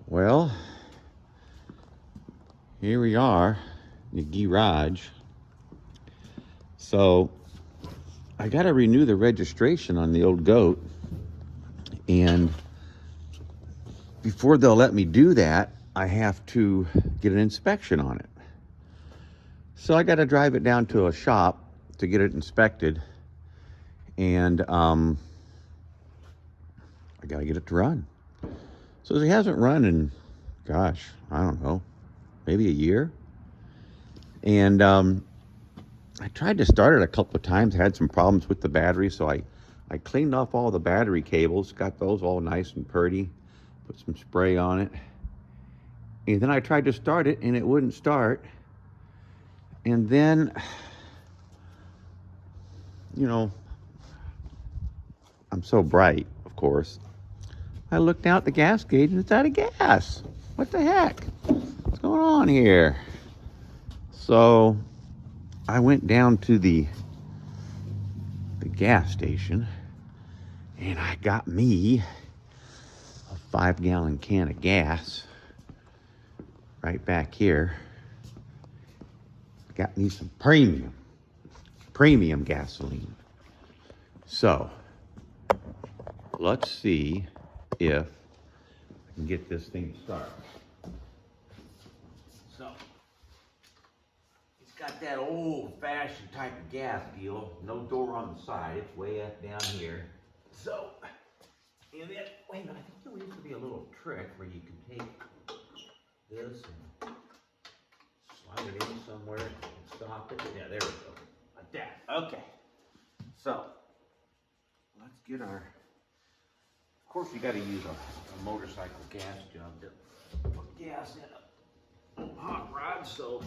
Well, here we are, the garage. So I got to renew the registration on the old goat, and before they'll let me do that, I have to get an inspection on it. So I got to drive it down to a shop to get it inspected, and I got to get it to run. So it hasn't run in, gosh, I don't know, maybe a year. And I tried to start it a couple of times, had some problems with the battery, so I cleaned off all the battery cables, got those all nice and pretty, put some spray on it. And then I tried to start it, and it wouldn't start. And then, you know, I'm so bright, of course. I looked out the gas gauge, and it's out of gas. What the heck? What's going on here? So I went down to the gas station, and I got me a 5-gallon can of gas right back here. Got me some premium gasoline. So let's see if I can get this thing started. So it's got that old-fashioned type of gas deal. No door on the side. It's way up down here. So, and then, wait a minute, I think there used to be a little trick where you can take this and slide it in somewhere and stop it. Yeah, there we go. Like that. Okay. So, let's get our, of course you got to use a motorcycle gas jug to put gas in a hot rod, so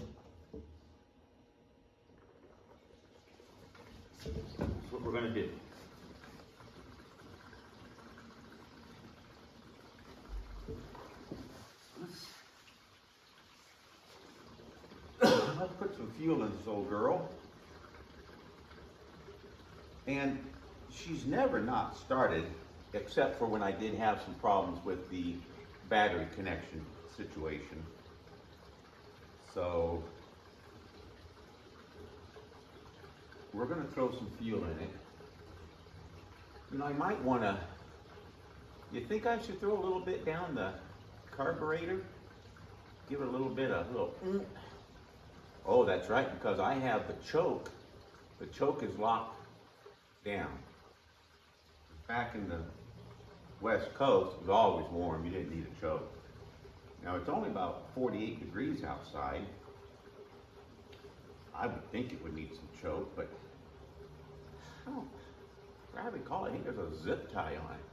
that's what we're going to do. Let's put some fuel in this old girl. And she's never not started, except for when I did have some problems with the battery connection situation. So we're going to throw some fuel in it. You know, I might want to, you think I should throw a little bit down the carburetor? Give it a little bit of Oh, that's right, because I have the choke. The choke is locked down. Back in the West Coast, it was always warm. You didn't need a choke. Now, it's only about 48 degrees outside. I would think it would need some choke, but I don't recall, I think there's a zip tie on it.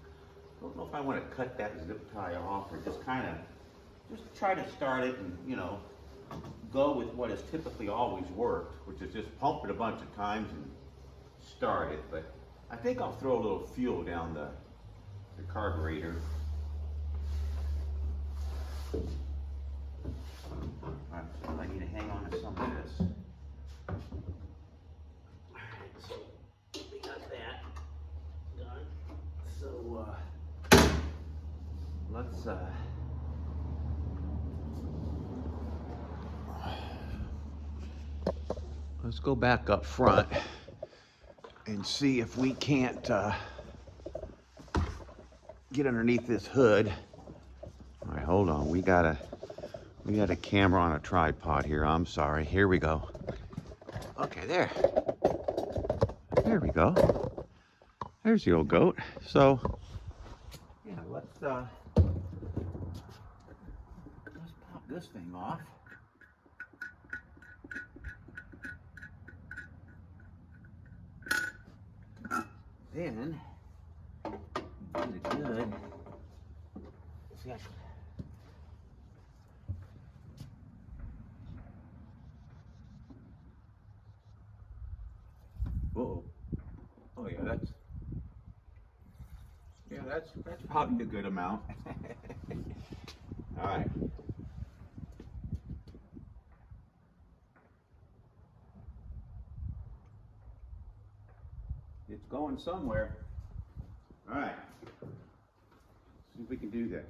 I don't know if I want to cut that zip tie off or just kind of, just try to start it and, you know, go with what has typically always worked, which is just pump it a bunch of times and start it. But I think I'll throw a little fuel down the carburetor. Alright, so I need to hang on to some of this. Alright, so we got that done. So let's go back up front and see if we can't get underneath this hood. All right, hold on. We got a camera on a tripod here. I'm sorry. Here we go. Okay, there we go. There's the old goat. So yeah, let's pop this thing off. Then get it good. See, whoa. Oh yeah, that's probably a good amount. All right. It's going somewhere. All right. See if we can do this.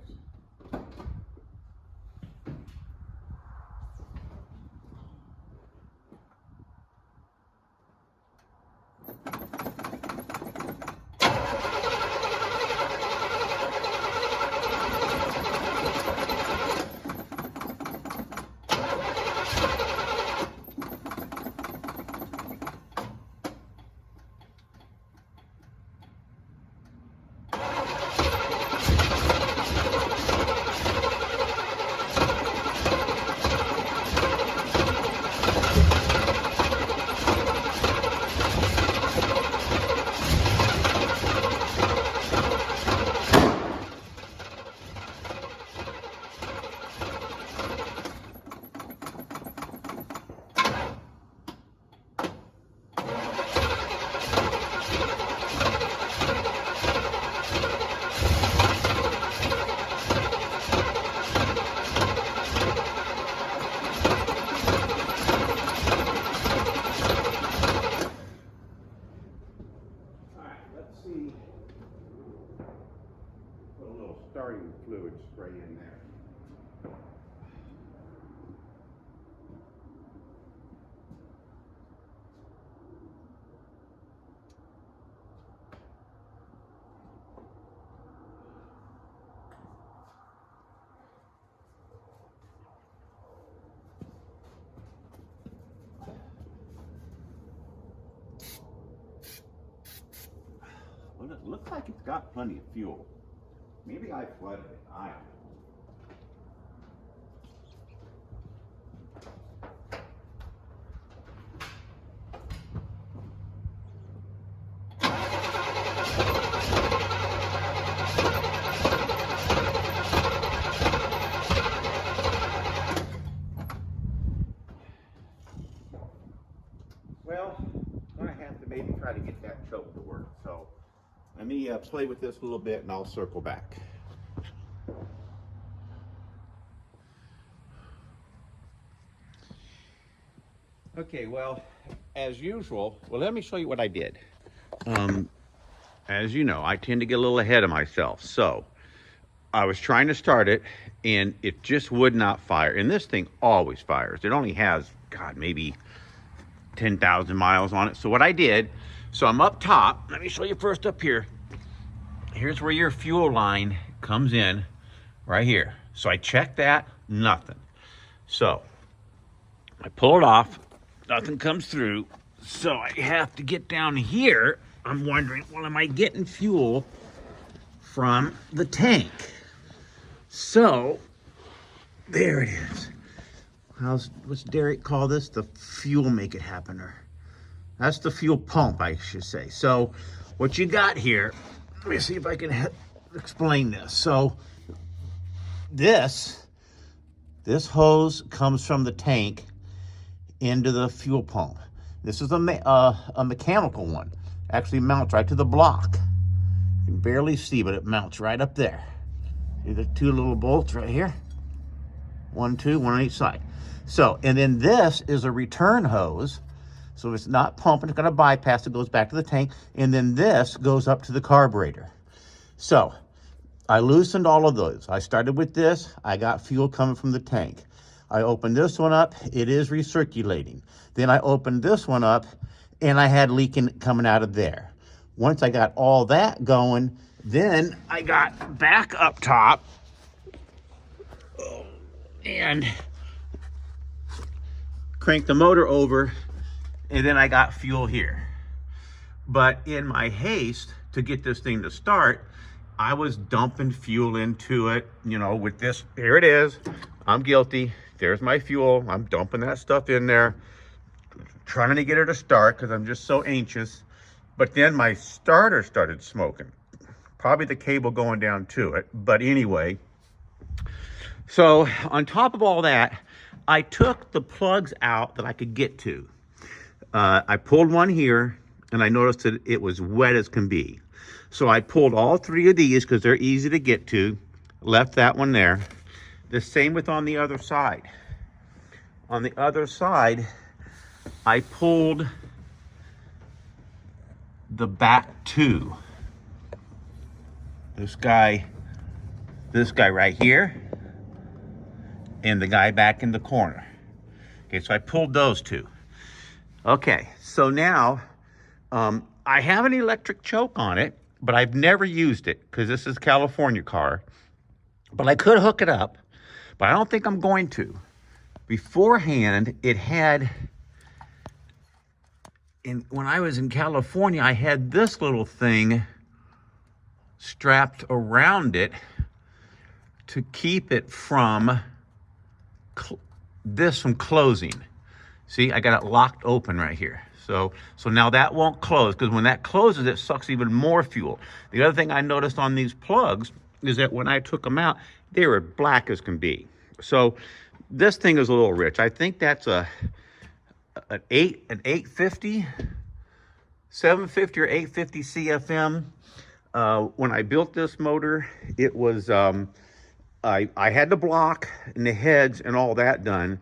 in there. Well, it looks like it's got plenty of fuel. Maybe I flooded it. I don't know. Well, I'm going to have to maybe try to get that choke to work. So let me play with this a little bit and I'll circle back. Okay, well, as usual, let me show you what I did. As you know, I tend to get a little ahead of myself. So I was trying to start it and it just would not fire. And this thing always fires. It only has, God, maybe 10,000 miles on it. So what I did, so I'm up top. Let me show you first up here. Here's where your fuel line comes in, right here. So I checked that, nothing. So I pull it off, nothing comes through. So I have to get down here. I'm wondering, well, am I getting fuel from the tank? So there it is. What's Derek call this? The fuel make it happener. That's the fuel pump, I should say. So what you got here, let me see if I can explain this. So this hose comes from the tank into the fuel pump. This is a mechanical one. Actually mounts right to the block. You can barely see, but it mounts right up there. See the two little bolts right here? One on each side. So, and then this is a return hose. So it's not pumping, it's gonna bypass, it goes back to the tank. And then this goes up to the carburetor. So I loosened all of those. I started with this, I got fuel coming from the tank. I opened this one up, it is recirculating. Then I opened this one up and I had leaking coming out of there. Once I got all that going, then I got back up top and cranked the motor over, and then I got fuel here. But in my haste to get this thing to start, I was dumping fuel into it, you know, with this. Here it is. I'm guilty. There's my fuel. I'm dumping that stuff in there, trying to get her to start because I'm just so anxious. But then my starter started smoking. Probably the cable going down to it. But anyway, so on top of all that, I took the plugs out that I could get to. I pulled one here and I noticed that it was wet as can be. So I pulled all three of these because they're easy to get to, left that one there. The same with on the other side. On the other side, I pulled the back two. This guy right here, and the guy back in the corner. Okay, so I pulled those two. Okay, so now I have an electric choke on it, but I've never used it because this is a California car. But I could hook it up, but I don't think I'm going to. Beforehand, it had, when I was in California, I had this little thing strapped around it to keep it from from closing. See, I got it locked open right here. So now that won't close, because when that closes, it sucks even more fuel. The other thing I noticed on these plugs is that when I took them out, they were black as can be. So this thing is a little rich. I think that's an 850, 750 or 850 CFM. When I built this motor, it was, I had the block and the heads and all that done.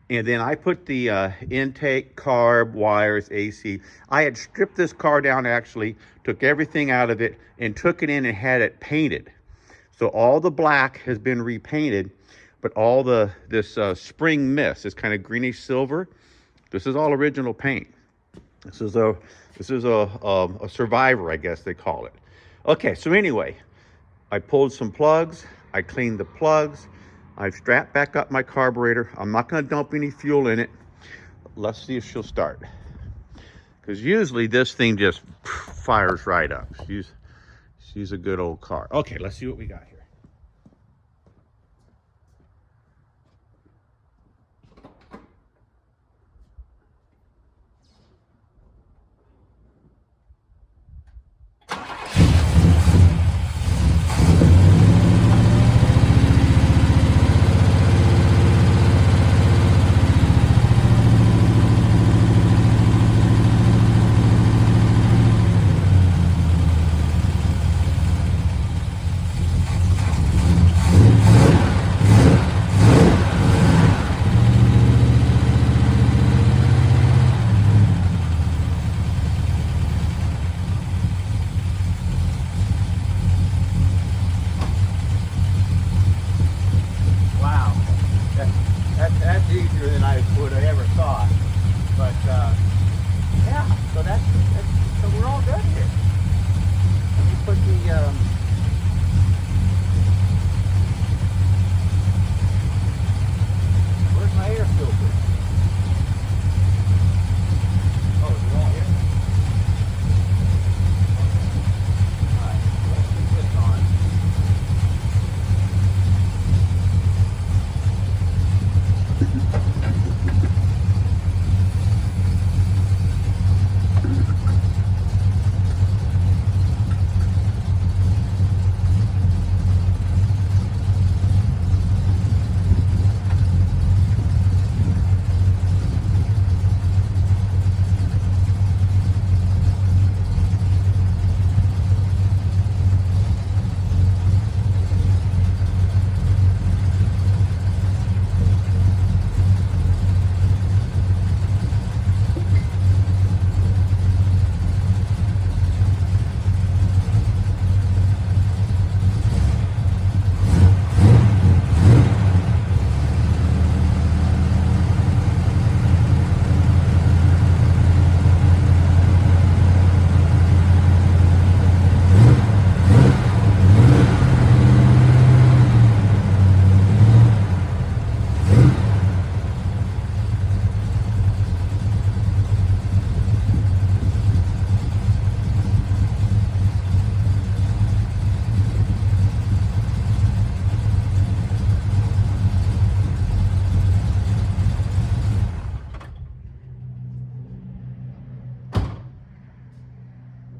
And then I put the intake, carb, wires, AC. I had stripped this car down, actually, took everything out of it and took it in and had it painted. So all the black has been repainted, but all this spring mist, this kind of greenish silver, this is all original paint. This is a survivor, I guess they call it. Okay, so anyway, I pulled some plugs, I cleaned the plugs, I've strapped back up my carburetor. I'm not going to dump any fuel in it. Let's see if she'll start. Because usually this thing just fires right up. She's a good old car. Okay, let's see what we got here. That's easier than I would have ever thought. But yeah, so so we're all good here. Let me put the where's my air filter? Oh, is it all here? All right, let's put this on.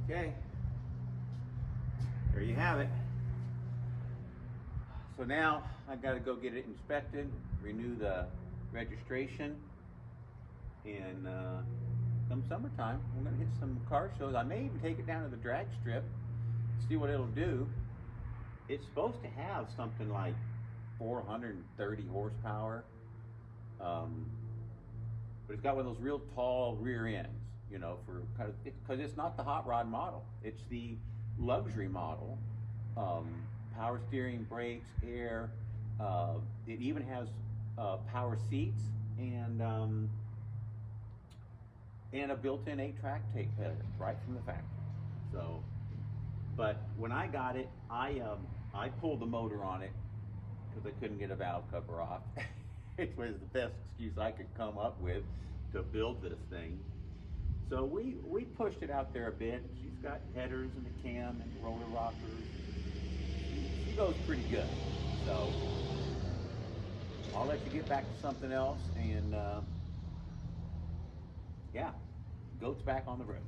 Okay, there you have it. So now I got to go get it inspected, renew the registration, and come summertime, we're going to hit some car shows. I may even take it down to the drag strip, see what it'll do. It's supposed to have something like 430 horsepower, but it's got one of those real tall rear ends, you know, for kind of, because it's not the hot rod model, it's the luxury model. Power steering, brakes, air. It even has power seats and a built-in 8-track tape header right from the factory. So, but when I got it, I pulled the motor on it because I couldn't get a valve cover off. It was the best excuse I could come up with to build this thing. So we pushed it out there a bit. She's got headers and a cam and roller rockers. She goes pretty good. So I'll let you get back to something else, and yeah, goat's back on the road.